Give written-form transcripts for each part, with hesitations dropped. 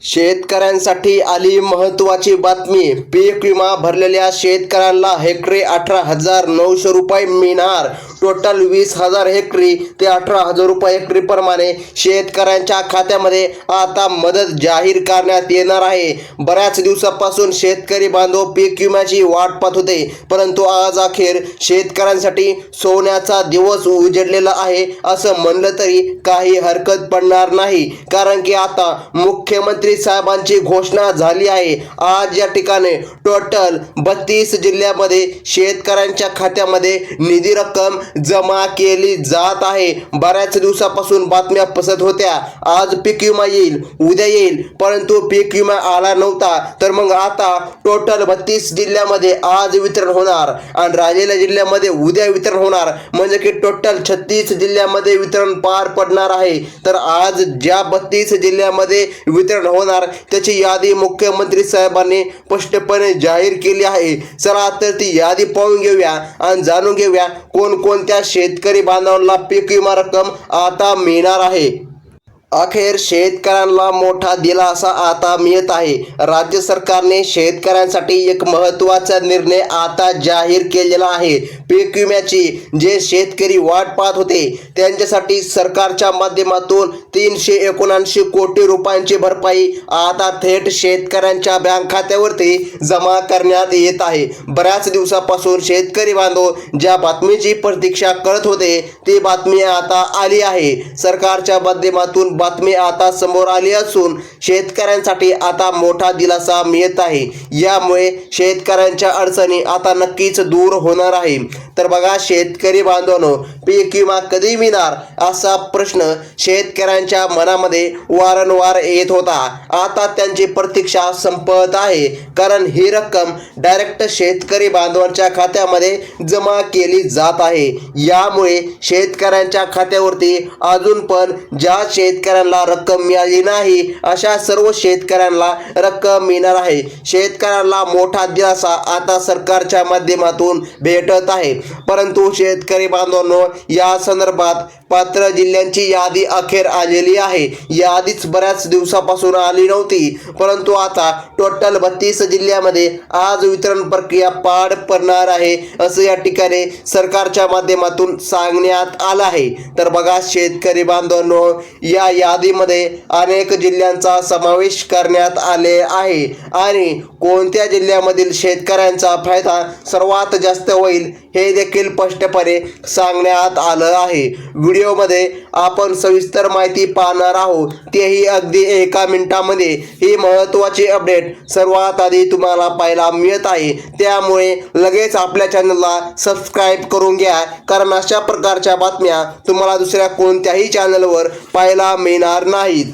शेतकऱ्यांसाठी आली महत्त्वाची बातमी. पीक विमा भरलेल्या शेतकऱ्यांना हेक्टरी 18,900 रुपये मिळणार. टोटल 20,000 हेक्टरी ते 18,000 रुपये हेक्टरी प्रमाणे शेतकऱ्यांच्या खात्यामध्ये आता मदत जाहीर करण्यात येणार आहे. बऱ्याच दिवसापासून शेतकरी बांधव पीक विम्याची वाट पाहत होते, परंतु आज अखेर शेतकऱ्यांसाठी सोन्याचा दिवस उजेडलेला आहे असं म्हणलं तरी काही हरकत पडणार नाही. कारण की आता मुख्यमंत्री साहेबांची घोषणा झाली आहे. आज या ठिकाणी टोटल 32 जिल्ह्यामध्ये शेतकऱ्यांच्या खात्यामध्ये निधी रक्कम जमा केली जात आहे. बऱ्याच दिवसापासून बातम्या पसरत होत्या, आज पीक विमा येईल, उद्या येईल, परंतु पीक विमा आला नव्हता. तर मग आता टोटल 32 जिल्ह्यामध्ये आज वितरण होणार आणि राहिलेल्या जिल्ह्यामध्ये उद्या वितरण होणार, म्हणजे की टोटल 36 जिल्ह्यामध्ये वितरण पार पडणार आहे. तर आज ज्या 32 जिल्ह्यामध्ये वितरण होणार त्याची यादी मुख्यमंत्री साहेबांनी स्पष्टपणे जाहीर केली आहे. चला तर ती यादी पाहून घेऊया आणि जाणून घेऊया कोणकोणत्या शेतकरी बांधवांना पीक विमा रक्कम आता मिळणार आहे. अखेर शेतकऱ्यांना मोठा दिलासा आता मिळत आहे. राज्य सरकारने शेतकऱ्यांसाठी एक महत्त्वाचा निर्णय आता जाहीर केलेला आहे. पीक विम्याची जे शेतकरी वाट पाहत होते त्यांच्यासाठी सरकारच्या माध्यमातून 379 कोटी रुपयांची भरपाई आता थेट शेतकऱ्यांच्या बँक खात्यावरती जमा करण्यात येत आहे. बऱ्याच दिवसापासून शेतकरी बांधव ज्या बातमीची प्रतीक्षा करत होते ती बातमी आता आली आहे. सरकारच्या माध्यमातून बातमी आता समोर आली असून शेतकऱ्यांसाठी आता मोठा दिलासा मिळत आहे. यामुळे शेतकऱ्यांच्या अडचणी आता नक्कीच दूर होणार आहे. तर बघा शेतकरी बांधवांनो, पीक विमा कधी मिळणार असा प्रश्न शेतकऱ्यांच्या मनामध्ये वारंवार येत होता. आता त्यांची प्रतीक्षा संपत आहे, कारण ही रक्कम डायरेक्ट शेतकरी बांधवांच्या खात्यामध्ये जमा केली जात आहे. यामुळे शेतकऱ्यांच्या खात्यावरती अजून पण ज्या शेतकऱ्यांना रक्कम मिळाली नाही अशा सर्व शेतकऱ्यांना रक्कम मिळणार आहे. शेतकऱ्यांना मोठा दिलासा आता सरकारच्या माध्यमातून भेटत आहे. परंतु शेतकरी बांधवांनो, या संदर्भात पात्र जिल्ह्यांची यादी अखेर आलेली आहे. यादीच बऱ्याच दिवसापासून आली नव्हती, परंतु आता टोटल 32 जिल्ह्यामध्ये आज वितरण प्रक्रिया पार पडणार आहे असं या ठिकाणी सरकारच्या माध्यमातून सांगण्यात आलं आहे. तर बघा शेतकरी बांधवांनो, या यादीमध्ये अनेक जिल्ह्यांचा समावेश करण्यात आले आहे आणि कोणत्या जिल्ह्यामधील शेतकऱ्यांचा फायदा सर्वात जास्त होईल हे देखील स्पष्टपणे सांगण्यात आलं आहे. व्हिडिओमध्ये आपण सविस्तर माहिती पाहणार आहोत, तेही अगदी एका मिनिटामध्ये. ही महत्त्वाची अपडेट सर्वात आधी तुम्हाला पाहायला मिळत आहे, त्यामुळे लगेच आपल्या चॅनलला सबस्क्राईब करून घ्या, कारण अशा प्रकारच्या बातम्या तुम्हाला दुसऱ्या कोणत्याही चॅनलवर पाहायला मिळणार नाहीत.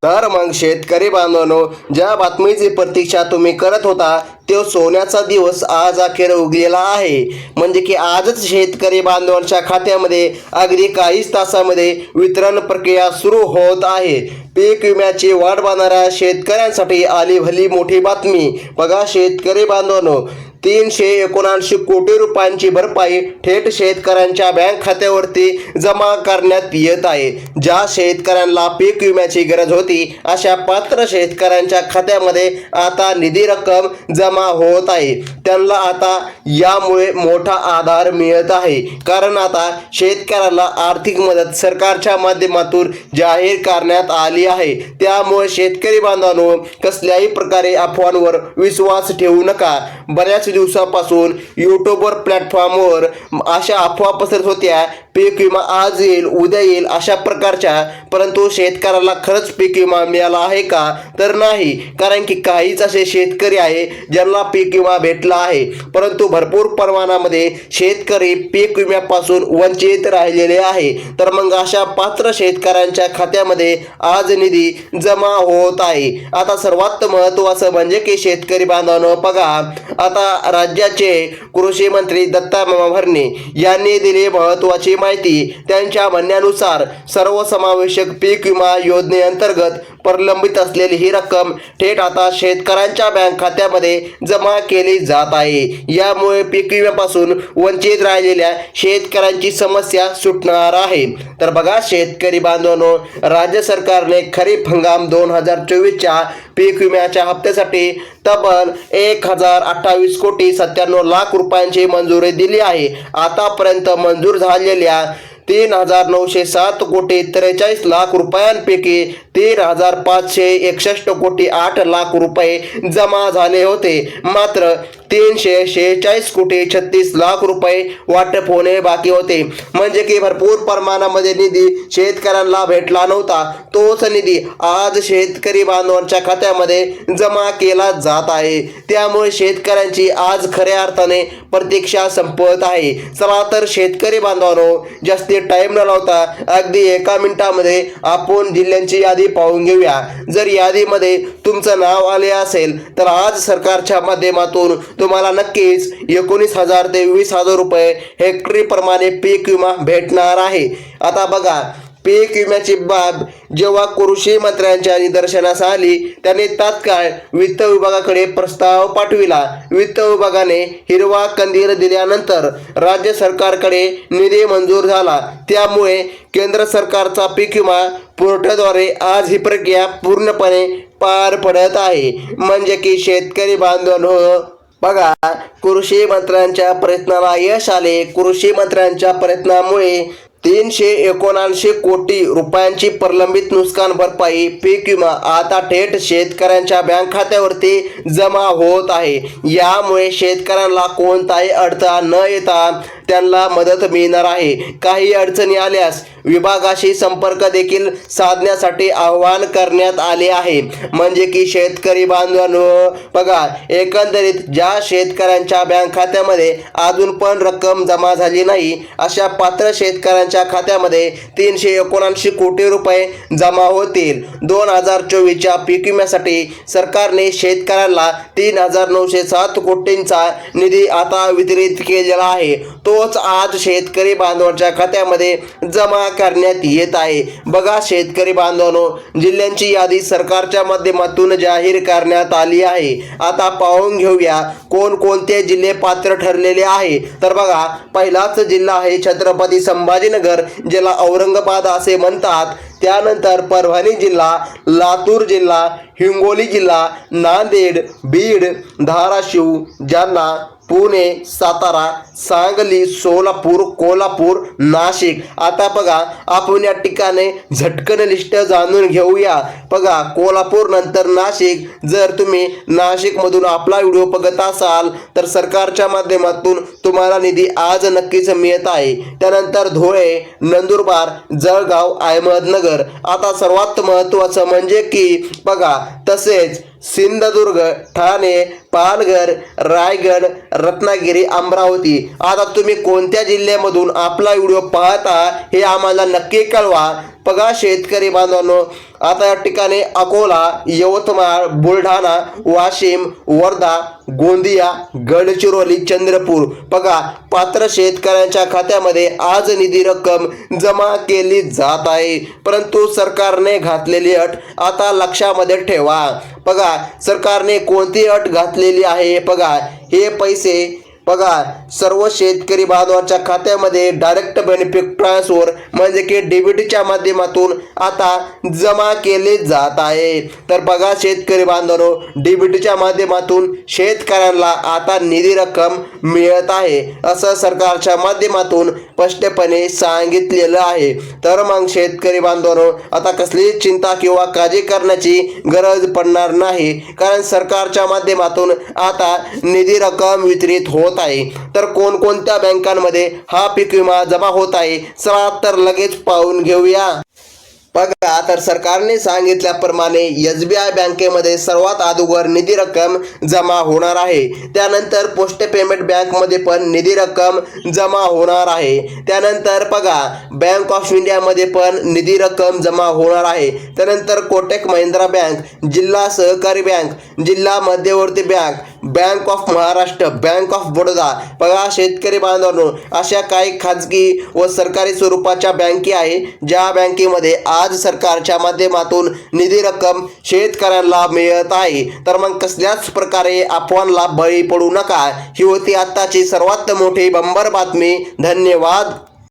तर मग शेतकरी बांधवांनो, ज्या बातमीची प्रतीक्षा तुम्ही करत होता तो सोन्याचा दिवस आज अखेर उगलेला आहे. म्हणजे की आजच शेतकरी बांधवांच्या खात्यामध्ये अगदी काहीच तासामध्ये वितरण प्रक्रिया सुरू होत आहे. पीक विम्याची वाट पाहणाऱ्या शेतकऱ्यांसाठी आली भली मोठी बातमी. बघा शेतकरी बांधवांनो, 379 कोटी रुपयांची भरपाई थेट शेतकऱ्यांच्या बँक खात्यावरती जमा करण्यात येत आहे. ज्या शेतकऱ्यांना पीक विम्याची गरज होती अशा पात्र शेतकऱ्यांच्या खात्यामध्ये आता निधी रक्कम जमा होत आहे. त्यांना आता यामुळे मोठा आधार मिळत आहे, कारण आता शेतकऱ्याला आर्थिक मदत सरकारच्या माध्यमातून जाहीर करण्यात आली आहे. त्यामुळे शेतकरी बांधवांनो, कसल्याही प्रकारे अफवांवर विश्वास ठेवू नका. बऱ्याच दिवसापासून यूट्यूबवर प्लॅटफॉर्मवर अशा अफवा पसरत होत्या, पीक विमा आज येईल, उद्या येईल अशा प्रकारच्या, परंतु शेतकऱ्याला खरंच पीक विमा मिळाला आहे का? तर नाही. कारण की काहीच असे शेतकरी आहे ज्यांना पीक विमा भेटला आहे, परंतु भरपूर प्रमाणामध्ये शेतकरी पीक विम्यापासून वंचित राहिलेले आहे. तर मग अशा पात्र शेतकऱ्यांच्या खात्यामध्ये आज निधी जमा होत आहे. आता सर्वात महत्त्वाचं म्हणजे की शेतकरी बांधवांनो, बघा आता राज्याचे कृषी मंत्री दत्ता भरणे यांनी दिली महत्त्वाची माहिती. त्यांच्या म्हणण्यानुसार सर्वसमावेशक पीक विमा योजनेअंतर्गत प्रलंबित असलेली ही रक्कम थेट आता शेतकऱ्यांच्या बँक खात्यामध्ये जमा केली जात आहे। यामुळे पीक विम्यापासून वंचित राहिलेल्या शेतकऱ्यांची समस्या सुटणार आहे। तर बघा शेतकरी बांधवांनो, राज्य सरकारने खरीप हंगाम 2024च्या पीक विम्याच्या हप्त्यासाठी तब्बल 1028 कोटी 97 लाख रुपयांची मंजुरी दिली आहे। आतापर्यंत मंजूर झालेल्या 3,907 कोटी 43 लाख रुपयांपैकी 3,561 कोटी 8 लाख रुपये जमा झाले होते। मात्र 346 कोटी 36 लाख रुपये वाटप होणे बाकी होते। म्हणजे की भरपूर प्रमाणामध्ये निधी शेतकऱ्यांना भेटला नव्हता। तोच निधी आज शेतकरी बांधवांच्या खात्यामध्ये जमा केला जात आहे। त्यामुळे शेतकऱ्यांची आज खऱ्या अर्थाने प्रतीक्षा संपत आहे। चला तर शेतकरी बांधवांनो, जास्ती टाइम न लावता अगदी एका मिनिटामध्ये आपण जिल्ह्यांची यादी पाहून घेऊया। जर यादीमध्ये तुमचं नाव आले असेल तर आज सरकारच्या माध्यमातून तुम्हाला नक्कीच 19,000 ते 20,000 रुपये हेक्टरी प्रमाणे पीक विमा भेटणार आहे। आता बघा, पीक विम्याची बाब जेव्हा कृषी मंत्र्यांच्या निदर्शनास आली, त्यांनी तात्काळ वित्त विभागाकडे प्रस्ताव पाठविला। वित्त विभागाने हिरवा कंदील दिल्यानंतर राज्य सरकारकडे निधी मंजूर झाला। त्यामुळे केंद्र सरकारचा पीक विमा पोर्टलद्वारे आज ही प्रक्रिया पूर्णपणे पार पडत आहे। म्हणजे की शेतकरी बांधवांनो, बघा, कृषी मंत्र्यांच्या प्रयत्नाला यश आले। कृषी मंत्र्यांच्या प्रयत्नामुळे 379 कोटी रुपयांची प्रलंबित नुकसान भरपाई पीक विमा आता थेट शेतकऱ्यांच्या बँक खात्यावरती जमा होत आहे। यामुळे शेतकऱ्यांना कोणताही अडथळा न येता त्यांना मदत मिळणार आहे। काही अडचणी आल्यास विभागाशी संपर्क देखील साधण्यासाठी आवाहन करण्यात आले आहे। म्हणजे की शेतकरी बांधवांनो, बघा, एकंदरीत ज्या शेतकऱ्यांच्या बँक खात्यामध्ये अजून पण रक्कम जमा झाली नाही, अशा पात्र शेतकऱ्यांच्या खात्यामध्ये 379 कोटी रुपये जमा होतील। 2024च्या पीक विम्यासाठी सरकारने शेतकऱ्यांना 3,907 कोटींचा निधी आता वितरित केलेला आहे। तोच आज शेतकरी बांधवांच्या खात्यामध्ये जमा करण्यात येत आहे। बघा शेतकरी बांधवांनो, जिल्ह्यांची यादी सरकारच्या माध्यमातून जाहीर करण्यात आली आहे। आता पाहून घेऊया कोणकोणते जिल्हे पात्र ठरलेले आहे। तर बघा, पहिलाच जिल्हा आहे छत्रपती संभाजीनगर, ज्याला औरंगाबाद असे म्हणतात। त्यानंतर परभणी जिल्हा, लातूर जिल्हा, हिंगोली जिल्हा, नांदेड, बीड, धाराशिव, जालना, पुणे, सातारा, सांगली, सोलापूर, कोल्हापूर, नाशिक। आता बघा, आपण या ठिकाणी झटकन लिस्ट जाणून घेऊया। बघा, कोल्हापूर नंतर नाशिक। जर तुम्ही नाशिकमधून आपला व्हिडिओ बघत असाल तर सरकारच्या माध्यमातून तुम्हाला निधी आज नक्कीच मिळत आहे। त्यानंतर धुळे, नंदुरबार, जळगाव, अहमदनगर। आता सर्वात महत्त्वाचं म्हणजे की बघा, तसेच सिंधुदुर्ग, ठाणे, पालघर, रायगड, रत्नागिरी, अमरावती। आता तुम्ही कोणत्या जिल्ह्यामधून आपला व्हिडिओ पाहता हे आम्हाला नक्की कळवा। बघा शेतकरी बांधवांनो, आता या ठिकाणी अकोला, यवतमाळ, बुलढाणा, वाशिम, वर्धा, गोंदिया, गडचिरोली, चंद्रपूर। बघा, पात्र शेतकऱ्यांच्या खात्यामध्ये आज निधी रक्कम जमा केली जात आहे। परंतु सरकारने घातलेली अट आता लक्षामध्ये ठेवा। बघा, सरकारने कोणती अट घातलेली आहे? बघा, हे पैसे बघा सर्व शेतकरी बांधवांच्या खात्यामध्ये डायरेक्ट बेनिफिट ट्रान्सफर म्हणजे की डीबीटीच्या माध्यमातून आता जमा केले जात आहे। तर बघा शेतकरी बांधवांनो, डीबीटीच्या माध्यमातून शेतकऱ्यांना आता निधी रक्कम मिळत आहे, असं सरकारच्या माध्यमातून स्पष्टपणे सांगितलेलं आहे। तर मग शेतकरी बांधवांनो, आता कसली चिंता किंवा काळजी करण्याची गरज पडणार नाही, कारण सरकारच्या माध्यमातून आता निधी रक्कम वितरित होत आहे। तर कोणकोणत्या बँकांमध्ये हा पीक विमा जमा होत आहे, चला तर लगेच पाहून घेऊया। बघा, तर सरकारने सांगितल्याप्रमाणे SBI बँकेमध्ये सर्वात अगोदर निधी रक्कम जमा होणार आहे। त्यानंतर पोस्ट पेमेंट बँकमध्ये पण निधी रक्कम जमा होणार आहे। त्यानंतर बघा, बँक ऑफ इंडियामध्ये पण निधी रक्कम जमा होणार आहे। त्यानंतर कोटक महिंद्रा बँक, जिल्हा सहकारी बँक, जिल्हा मध्यवर्ती bank, bank of Maharashtra, bank of Baroda. बघा शेतकरी बांधवांनो, अशा काही खाजगी व सरकारी स्वरूपाच्या बँके आहे ज्या बँकेमध्ये आज सरकारच्या माध्यमातून निधी रक्कम शेतकऱ्यांना मिळत आहे. तर मग कसल्याच प्रकारे अफवांना बळी पडू नका. ही होती आत्ताची सर्वात मोठी बंपर बातमी. धन्यवाद.